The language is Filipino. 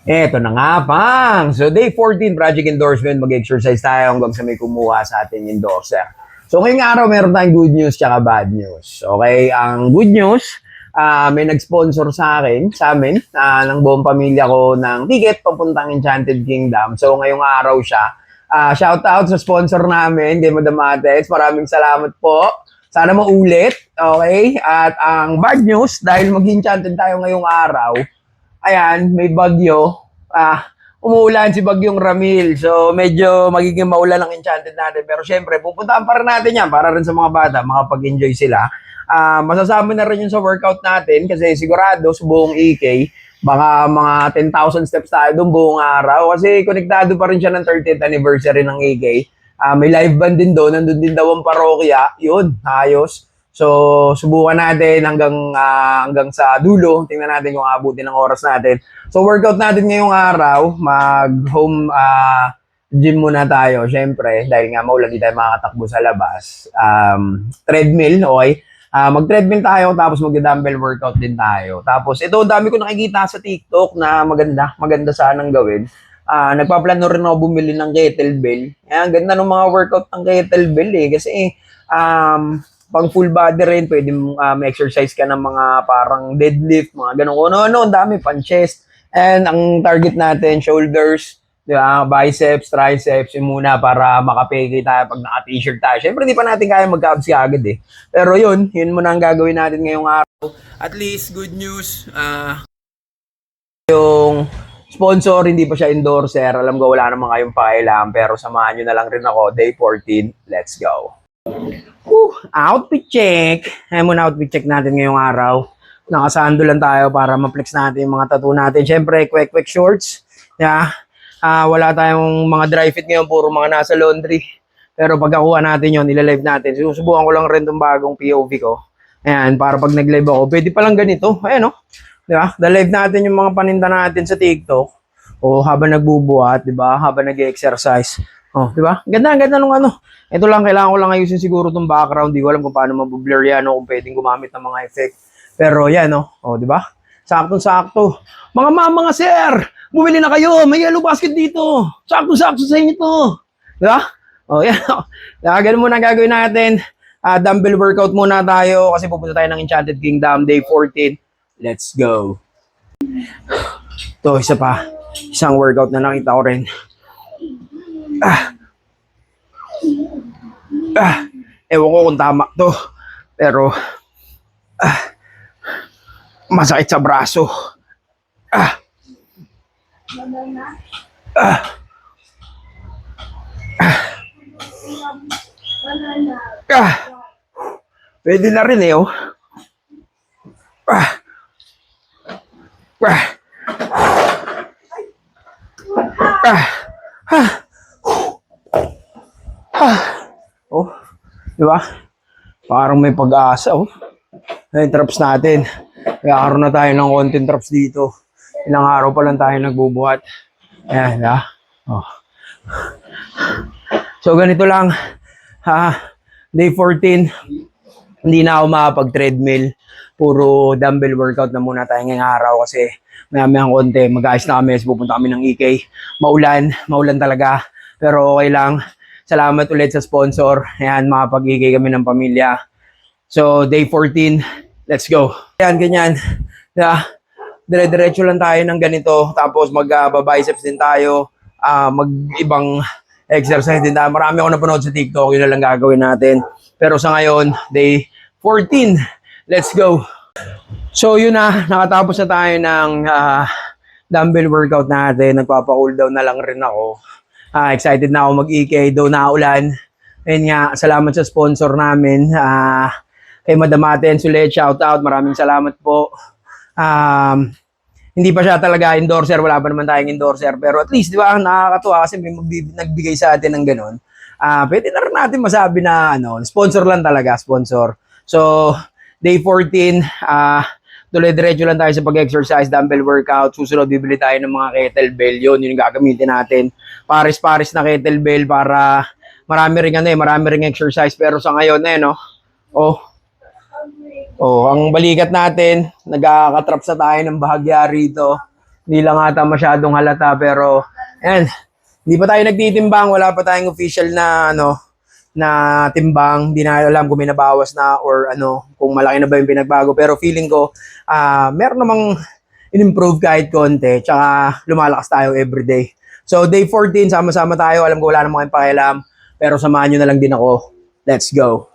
Eto na nga, pang! So, day 14, project endorsement. Mag-exercise tayo hanggang sa may kumuha sa ating endorser. So, ngayong araw, meron tayong good news tsaka bad news. Okay, ang good news, may nag-sponsor sa amin, ng buong pamilya ko ng ticket papuntang Enchanted Kingdom. So, ngayong araw siya. Shout out sa sponsor namin, kay Madam Atex. Maraming salamat po. Sana maulit. Okay? At ang bad news, dahil mag-enchanted tayo ngayong araw, ayan, may bagyo. Umuulan si Bagyong Ramil. So, medyo magiging maulan ang Enchanted natin. Pero syempre, pupuntahan pa rin natin yan para rin sa mga bata, makapag-enjoy sila. Masasama na rin yun sa workout natin kasi sigurado sa buong EK, baka mga 10,000 steps tayo doon buong araw. Kasi konektado pa rin siya ng 30th anniversary ng EK. May live band din doon. Nandun din daw ang parokya. Yun, ayos. So, subukan natin hanggang sa dulo. Tingnan natin kung abutin ng oras natin. So, workout natin ngayong araw. Mag-home gym muna tayo, syempre. Dahil nga maulan, di tayo makakatakbo sa labas. Treadmill, okay? Mag-treadmill tayo, tapos mag-dumbbell workout din tayo. Tapos, ito, dami ko nakikita sa TikTok na maganda sanang gawin. Nagpaplano rin ako bumili ng kettlebell. Ang ganda ng mga workout ng kettlebell kasi pang full body rin, pwede ma-exercise ka ng mga parang deadlift, mga ganun. Ano, ang dami, pang chest. And ang target natin, shoulders, di ba? Biceps, triceps, yun muna para makapeke tayo pag naka-t-shirt tayo. Siyempre, di pa natin kaya mag-abs agad Pero yun muna ang gagawin natin ngayong araw. At least, good news, yung sponsor, hindi pa siya endorser. Alam ko, wala naman kayong pakialam, pero samahan nyo na lang rin ako. Day 14, let's go. Outfit check. Ayan muna outfit check natin ngayong araw. Nakasando lang tayo para ma-flex natin yung mga tattoo natin. Siyempre, quick shorts. Yeah. Wala tayong mga dry fit ngayon, puro mga nasa laundry. Pero pagkakuha natin yun, ilalive natin. Susubukan ko lang rin itong bagong POV ko. Ayan, para pag nag-live ako, pwede palang ganito. Ayan, no? Diba? Da-live natin yung mga paninda natin sa TikTok. O habang nagbubuhat, diba? Habang nag-exercise. Oh, di ba? Ganda nung ano. Ito lang, kailangan ko lang ayusin siguro itong background. Di ko alam kung paano mabublur yan o kung pwedeng gumamit ng mga effect. Pero yan, no? Oh, di ba? Saktong-sakto. Mga mga sir, bumili na kayo. May yellow basket dito. Saktong-sakto sa inyo to. Di ba? Oh, yan. Ganun muna ang gagawin natin. Dumbbell workout muna tayo kasi pupunta tayo ng Enchanted Kingdom, day 14. Let's go. Ito, isa pa. Isang workout na nakita ko rin. Ewan ko kung tama to, pero masakit sa braso. Pwede na rin oh. Oh, di ba? Parang may pag-asa, oh. Yung traps natin. Kaya na tayo ng konting traps dito. Ilang araw pa lang tayo nagbubuhat. Ayan, ha? Oh. So, ganito lang. Day 14, hindi na ako makapag-treadmill. Puro dumbbell workout na muna tayo ngayong araw kasi mayamang konti. Mag-ayos na kami. Pupunta kami ng EK. Maulan talaga. Pero okay lang. Salamat ulit sa sponsor. Ayan, makapag-EK kami ng pamilya. So, day 14, let's go. Ayan, ganyan. Dire-diretso lang tayo ng ganito. Tapos mag-biceps din tayo. Mag-ibang exercise din tayo. Marami ako napanood sa TikTok. Yun na lang gagawin natin. Pero sa ngayon, day 14, let's go. So, yun na. Nakatapos na tayo ng dumbbell workout natin. Nagpapa-cool down na lang rin ako. Excited na ako mag-EK, though naulan. Ayun nga, salamat sa sponsor namin. Kay Madam Aten Sulet, shout out. Maraming salamat po. Hindi pa siya talaga endorser, wala pa naman tayong endorser. Pero at least, di ba, nakakatuwa kasi may nagbigay sa atin ng ganun. Pwede na rin natin masabi na sponsor lang talaga, sponsor. So, day 14, tuloy-diretso lang tayo sa pag-exercise, dumbbell workout. Susunod, bibili tayo ng mga kettlebell. Yun yung gagamitin natin. Paris-paris na kettlebell para marami ring exercise. Pero sa ngayon, no? Oh, ang balikat natin, nagkakatrap sa tayo ng bahagya rito. Hindi lang ata masyadong halata pero ayan, hindi pa tayo nagtitimbang, wala pa tayong official na na timbang. Hindi na alam kung may nabawas na or kung malaki na ba yung pinagbago. Pero feeling ko meron namang in-improve kahit konti. Tsaka lumalakas tayo everyday. So day 14, sama-sama tayo. Alam ko wala namang kayong pakialam. Pero samahan nyo na lang din ako. Let's go.